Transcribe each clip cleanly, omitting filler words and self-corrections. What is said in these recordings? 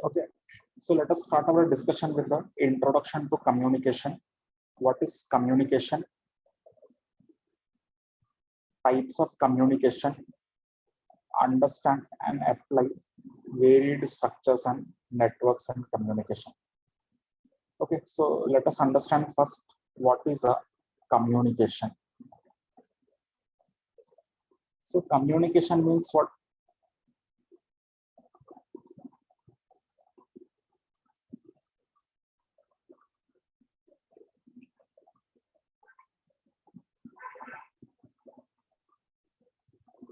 Okay, so let us start our discussion with the introduction to communication. What is communication? Types of communication, understand and apply varied structures and networks and communication. Okay, so let us understand first what is a communication. So communication means what?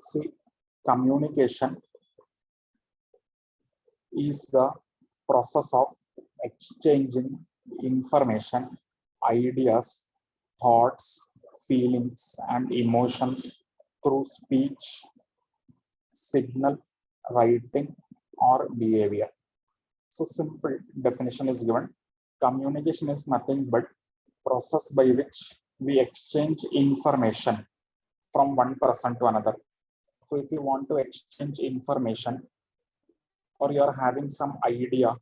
See, communication is the process of exchanging information, ideas, thoughts, feelings, and emotions through speech, signal, writing, or behavior. So simple definition is given. Communication is nothing but process by which we exchange information from one person to another. So if you want to exchange information or you are having some idea,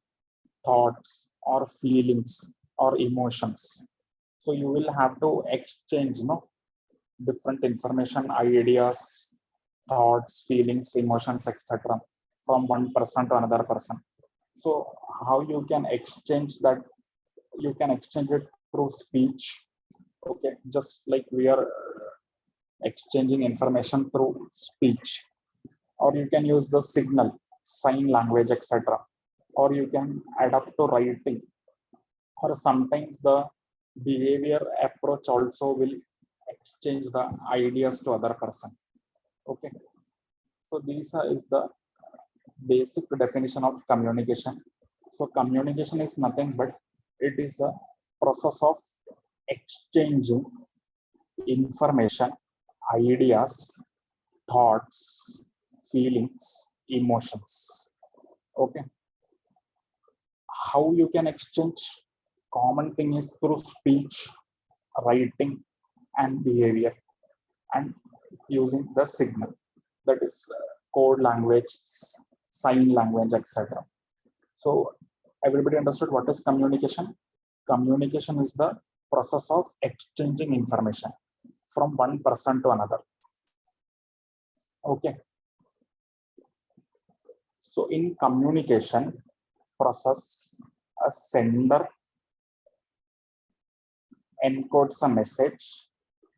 thoughts or feelings or emotions, so you will have to exchange different information, ideas, thoughts, feelings, emotions, etc. from one person to another person. So how you can exchange that? You can exchange it through speech. Okay, just like we are exchanging information through speech, or you can use the signal, sign language, etc. Or you can adapt to writing, or sometimes the behavior approach also will exchange the ideas to other person. Okay, so is the basic definition of communication. So communication is nothing but it is the process of exchanging information, ideas, thoughts, feelings, emotions. Okay, how you can exchange? Common thing is through speech, writing, and behavior, and using the signal, that is code language, sign language, etc. So everybody understood what is communication? Communication is the process of exchanging information from one person to another. Okay. So in communication process, a sender encodes a message,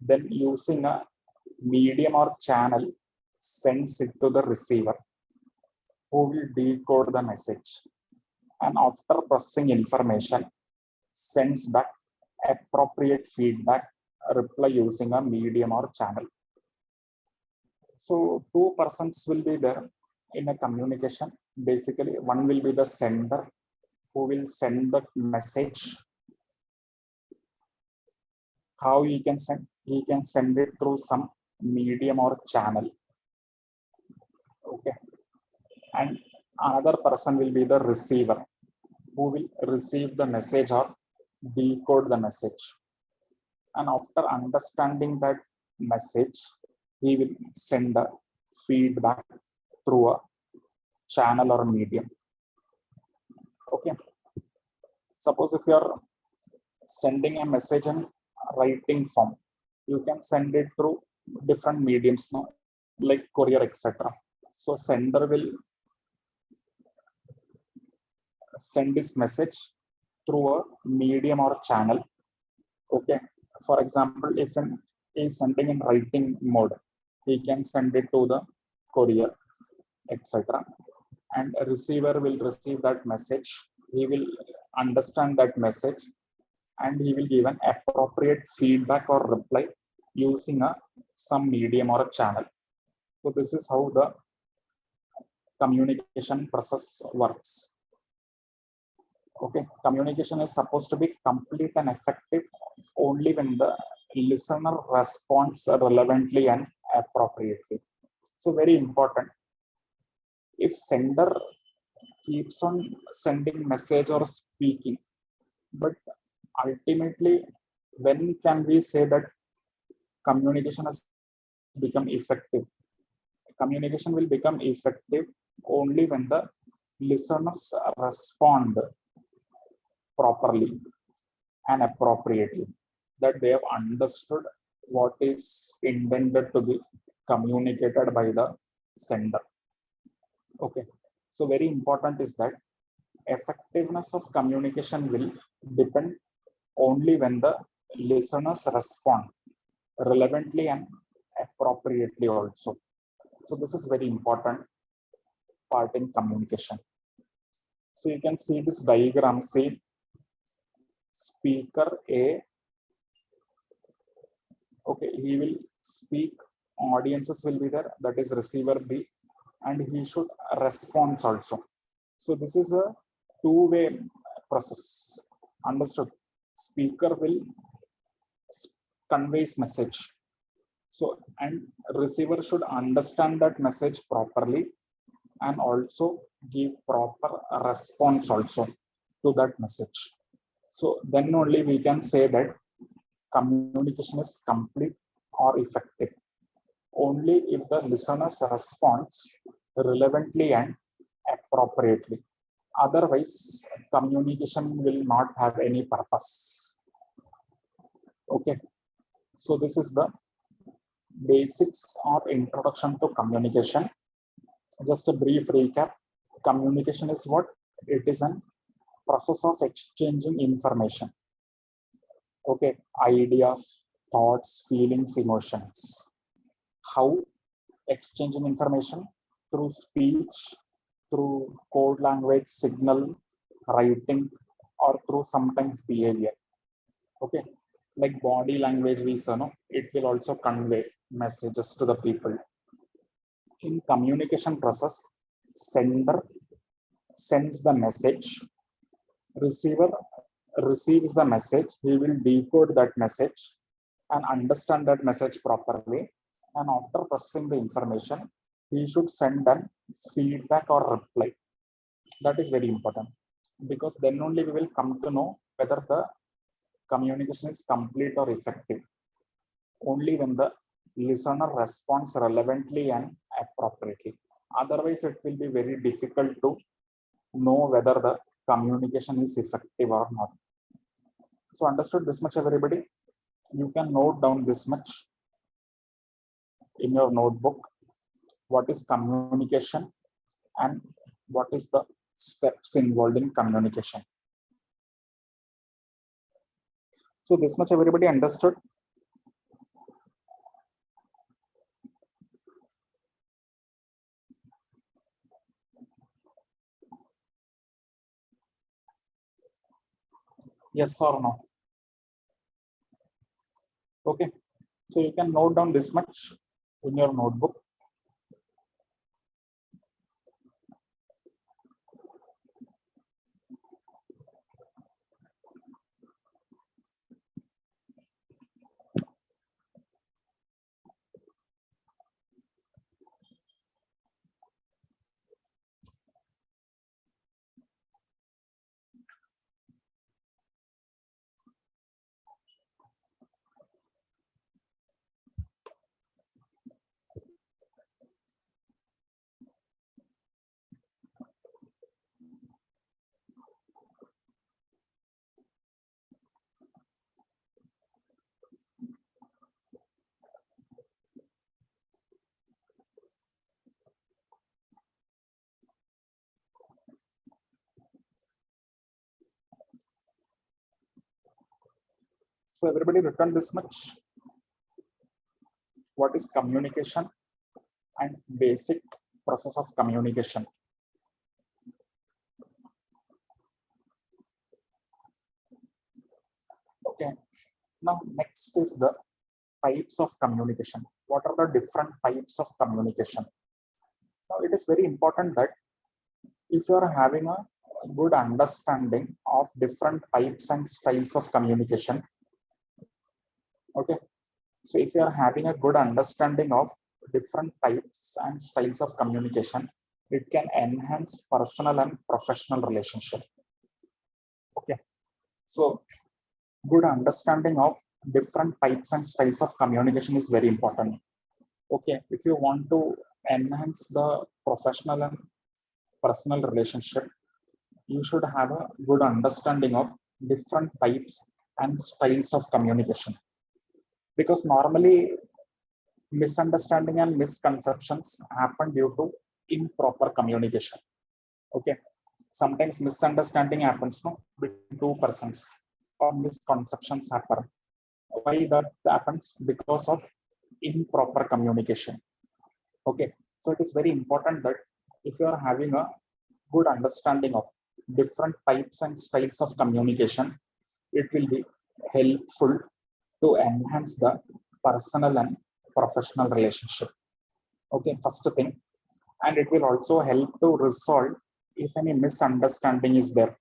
then using a medium or channel sends it to the receiver, who will decode the message, and after processing information sends back appropriate feedback, reply using a medium or channel. So two persons will be there in a communication. Basically, one will be the sender who will send the message. How he can send? He can send it through some medium or channel. Okay. And another person will be the receiver who will receive the message or decode the message. And after understanding that message, he will send a feedback through a channel or medium. Okay. Suppose if you are sending a message in writing form, you can send it through different mediums now, like courier, etc. So sender will send this message through a medium or channel. Okay. For example, if he is sending in writing mode, he can send it to the courier, etc. And a receiver will receive that message. He will understand that message and he will give an appropriate feedback or reply using some medium or a channel. So this is how the communication process works. Okay, communication is supposed to be complete and effective only when the listener responds relevantly and appropriately. So very important. If sender keeps on sending message or speaking, but ultimately, when can we say that communication has become effective? Communication will become effective only when the listeners respond properly and appropriately, that they have understood what is intended to be communicated by the sender. Okay, so very important is that effectiveness of communication will depend only when the listeners respond relevantly and appropriately also. So this is very important part in communication. So you can see this diagram, say speaker A, okay, he will speak, audiences will be there, that is receiver B, and he should respond also. So this is a two-way process. Understood? Speaker will conveys message. So, and receiver should understand that message properly and also give proper response also to that message. So then only we can say that communication is complete or effective. Only if the listeners responds relevantly and appropriately. Otherwise, communication will not have any purpose. Okay, so this is the basics or introduction to communication. Just a brief recap. Communication is what? It is a process of exchanging information. Okay, ideas, thoughts, feelings, emotions. How exchanging information? Through speech, through code language, signal, writing, or through sometimes behavior. Okay, like body language we say, no, it will also convey messages to the people. In communication process, sender sends the message, receiver receives the message, he will decode that message and understand that message properly. And after processing the information, he should send an feedback or reply. That is very important because then only we will come to know whether the communication is complete or effective. Only when the listener responds relevantly and appropriately. Otherwise, it will be very difficult to know whether the communication is effective or not. So understood this much, everybody? You can note down this much in your notebook. What is communication and what is the steps involved in communication? So this much everybody understood? Yes or no? Okay, so you can note down this much in your notebook. So everybody written this much. What is communication and basic process of communication? Okay, now next is the types of communication. What are the different types of communication? Now it is very important that if you are having a good understanding of different types and styles of communication, okay, so if you are having a good understanding of different types and styles of communication, it can enhance personal and professional relationship. Okay, so good understanding of different types and styles of communication is very important. Okay, if you want to enhance the professional and personal relationship, you should have a good understanding of different types and styles of communication. Because normally misunderstanding and misconceptions happen due to improper communication. Okay. Sometimes misunderstanding happens no, between two persons or misconceptions happen. Why that happens? Because of improper communication. Okay. So it is very important that if you are having a good understanding of different types and styles of communication, it will be helpful to enhance the personal and professional relationship. Okay, first thing. And it will also help to resolve if any misunderstanding is there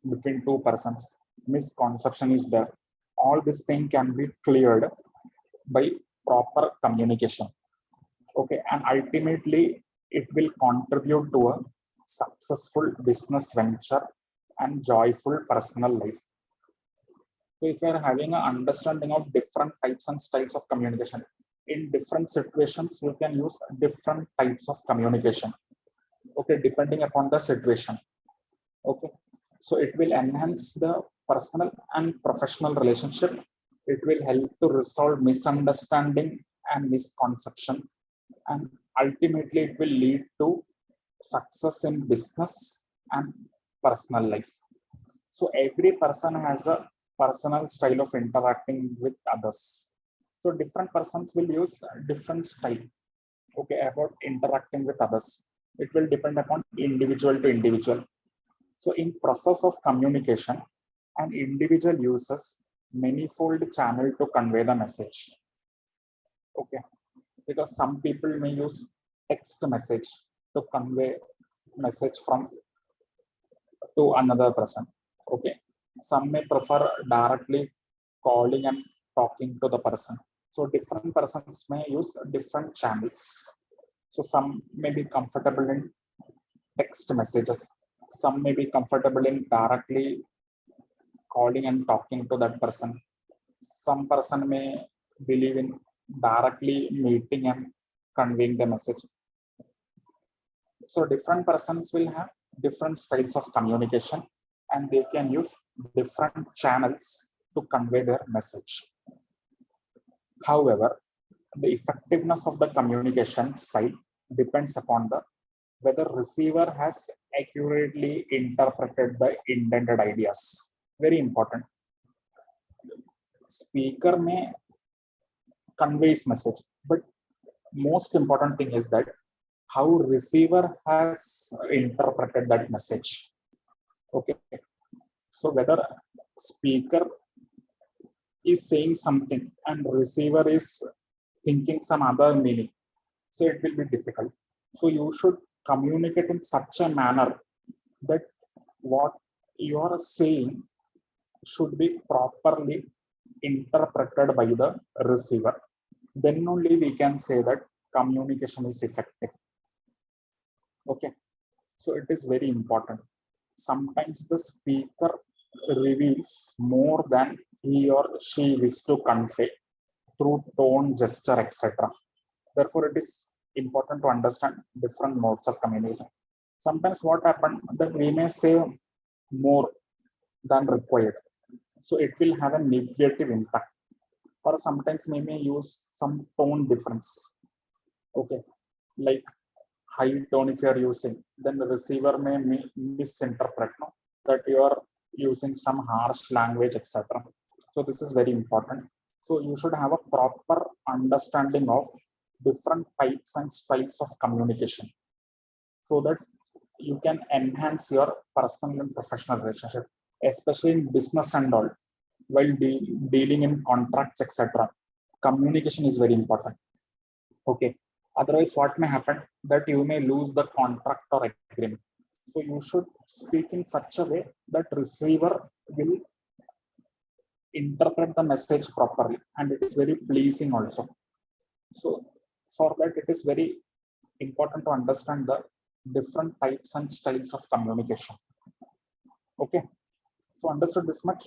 between two persons, misconception is there. All this thing can be cleared by proper communication. Okay, and ultimately it will contribute to a successful business venture and joyful personal life. So if you are having an understanding of different types and styles of communication, in different situations, you can use different types of communication. Okay, depending upon the situation. Okay, so it will enhance the personal and professional relationship. It will help to resolve misunderstanding and misconception, and ultimately it will lead to success in business and personal life. So every person has a personal style of interacting with others. So different persons will use different style. Okay, about interacting with others. It will depend upon individual to individual. So in process of communication, an individual uses manifold channel to convey the message. Okay, because some people may use text message to convey message from to another person. Okay, some may prefer directly calling and talking to the person. So different persons may use different channels. So some may be comfortable in text messages, some may be comfortable in directly calling and talking to that person. Some person may believe in directly meeting and conveying the message. So different persons will have different styles of communication, and they can use different channels to convey their message. However, the effectiveness of the communication style depends upon the whether receiver has accurately interpreted the intended ideas. Very important. Speaker may conveys message, but most important thing is that how receiver has interpreted that message. Okay, so whether speaker is saying something and receiver is thinking some other meaning, so it will be difficult. So you should communicate in such a manner that what you are saying should be properly interpreted by the receiver. Then only we can say that communication is effective. Okay, so it is very important. Sometimes the speaker reveals more than he or she wishes to convey through tone, gesture, etc. Therefore, it is important to understand different modes of communication. Sometimes what happens that we may say more than required, so it will have a negative impact. Or sometimes we may use some tone difference. Okay, like high tone if you are using, then the receiver may misinterpret no? that you are using some harsh language, etc. So this is very important. So you should have a proper understanding of different types and styles of communication so that you can enhance your personal and professional relationship, especially in business and all. While dealing in contracts, etc., communication is very important. Okay. Otherwise, what may happen that you may lose the contract or agreement. So you should speak in such a way that receiver will interpret the message properly, and it is very pleasing also. So for that, it is very important to understand the different types and styles of communication. Okay. So understood this much?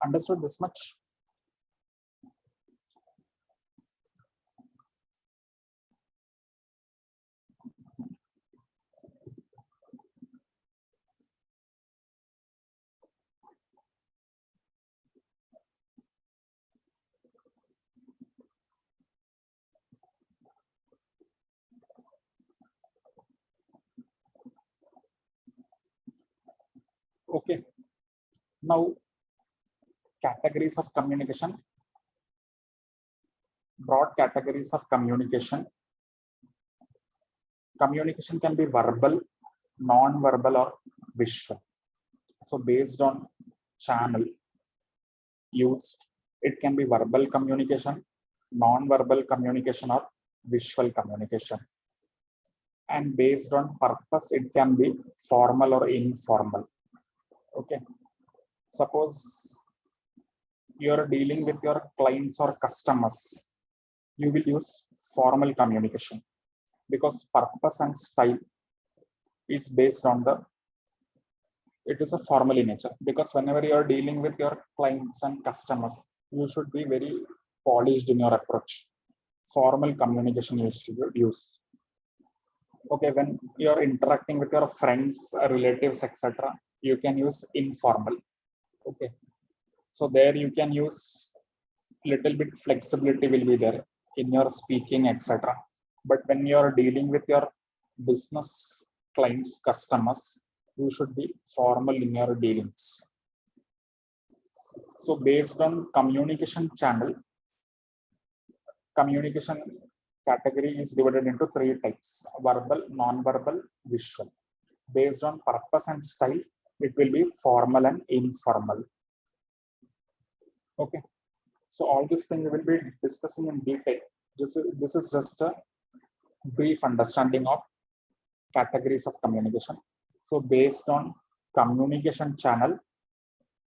Understood this much? Okay. Now, categories of communication, broad categories of communication. Communication can be verbal, non-verbal, or visual. So based on channel used, it can be verbal communication, non-verbal communication, or visual communication. And based on purpose, it can be formal or informal. Okay. Suppose you're dealing with your clients or customers, you will use formal communication because purpose and style is based on the, it is a formal in nature, because whenever you are dealing with your clients and customers, you should be very polished in your approach. Formal communication you should use. Okay, when you are interacting with your friends, relatives, etc., you can use informal. Okay, so there you can use little bit flexibility will be there in your speaking, etc. But when you are dealing with your business clients, customers, you should be formal in your dealings. So based on communication channel, communication category is divided into three types: verbal, non-verbal, visual. Based on purpose and style, it will be formal and informal. Okay, so all this thing we will be discussing in detail. This is just a brief understanding of categories of communication. So based on communication channel,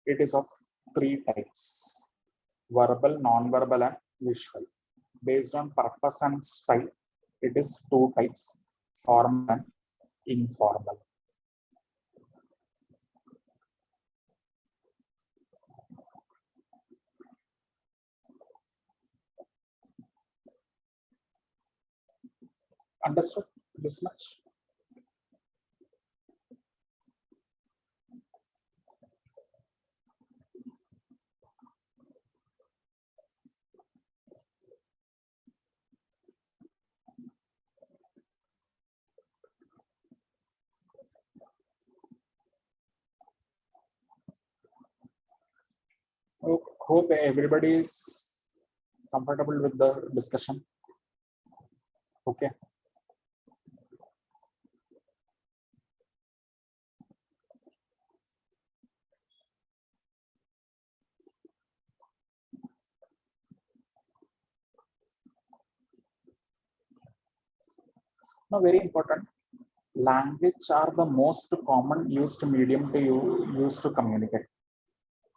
it is of three types: verbal, non-verbal, and visual. Based on purpose and style, it is two types: formal and informal. Understood this much? Hope everybody is comfortable with the discussion. Okay. Now, very important, language are the most common used medium to use to communicate.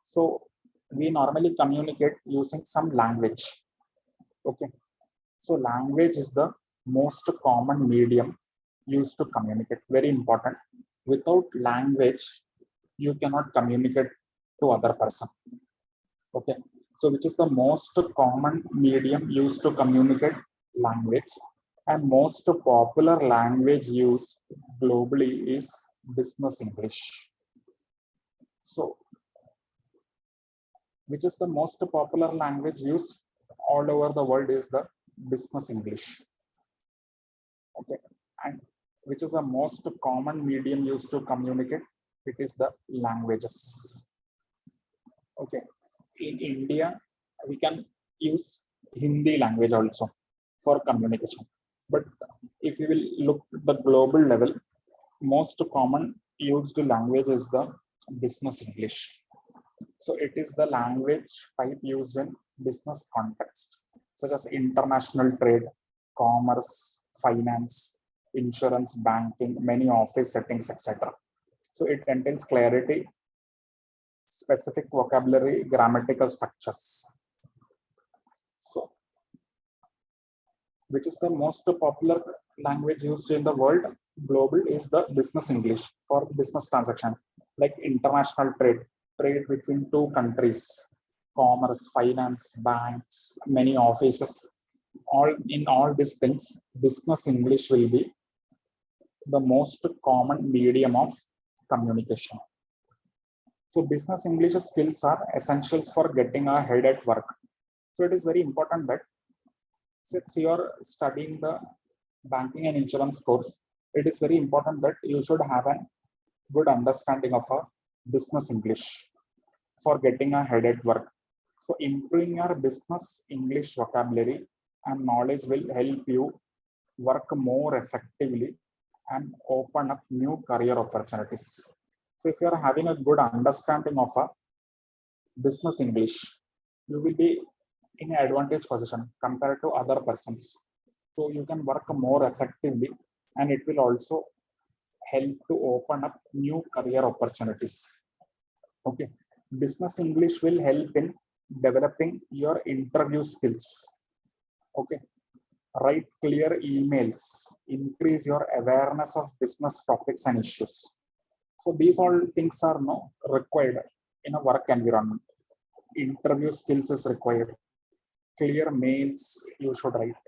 So we normally communicate using some language. Okay. So language is the most common medium used to communicate. Very important. Without language, you cannot communicate to other person. Okay. So which is the most common medium used to communicate? Language. And most popular language used globally is business English. So which is the most popular language used all over the world is the business English. Okay, and which is the most common medium used to communicate? It is the languages. Okay, in India, we can use Hindi language also for communication. But if you will look at the global level, most common used language is the business English. So it is the language type used in business context, such as international trade, commerce, finance, insurance, banking, many office settings, etc. So it entails clarity, specific vocabulary, grammatical structures. So, which is the most popular language used in the world global is the business English for business transaction, like international trade between two countries, commerce, finance, banks, many offices, all in all these things, business English will be the most common medium of communication. So business English skills are essentials for getting ahead at work. So it is very important that since you are studying the banking and insurance course, it is very important that you should have a good understanding of a business English for getting ahead at work. So improving your business English vocabulary and knowledge will help you work more effectively and open up new career opportunities. So if you are having a good understanding of a business English, you will be in an advantage position compared to other persons. So you can work more effectively and it will also help to open up new career opportunities. Okay. Business English will help in developing your interview skills. Okay. Write clear emails, increase your awareness of business topics and issues. So these all things are now required in a work environment. Interview skills is required. Clear mails you should write,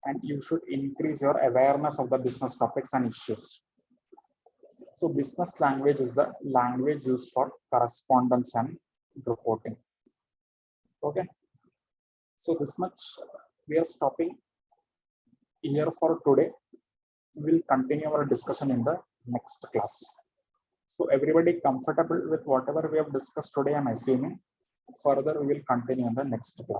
and you should increase your awareness of the business topics and issues. So business language is the language used for correspondence and reporting. Okay. So this much we are stopping here for today. We will continue our discussion in the next class. So everybody comfortable with whatever we have discussed today, I'm assuming. Further, we will continue in the next class.